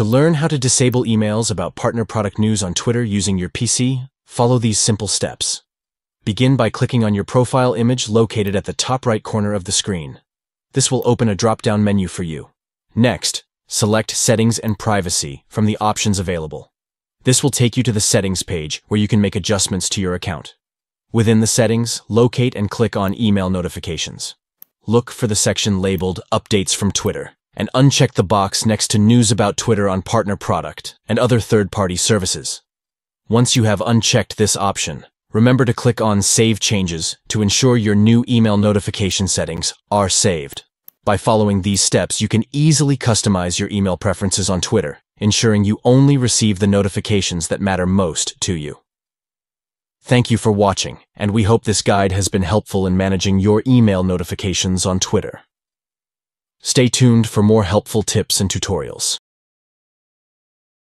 To learn how to disable emails about partner product news on Twitter using your PC, follow these simple steps. Begin by clicking on your profile image located at the top right corner of the screen. This will open a drop-down menu for you. Next, select Settings and Privacy from the options available. This will take you to the Settings page where you can make adjustments to your account. Within the settings, locate and click on Email Notifications. Look for the section labeled Updates from Twitter, and uncheck the box next to News about Twitter on partner product and other third-party services. Once you have unchecked this option, remember to click on Save Changes to ensure your new email notification settings are saved. By following these steps, you can easily customize your email preferences on Twitter, ensuring you only receive the notifications that matter most to you. Thank you for watching, and we hope this guide has been helpful in managing your email notifications on Twitter. Stay tuned for more helpful tips and tutorials.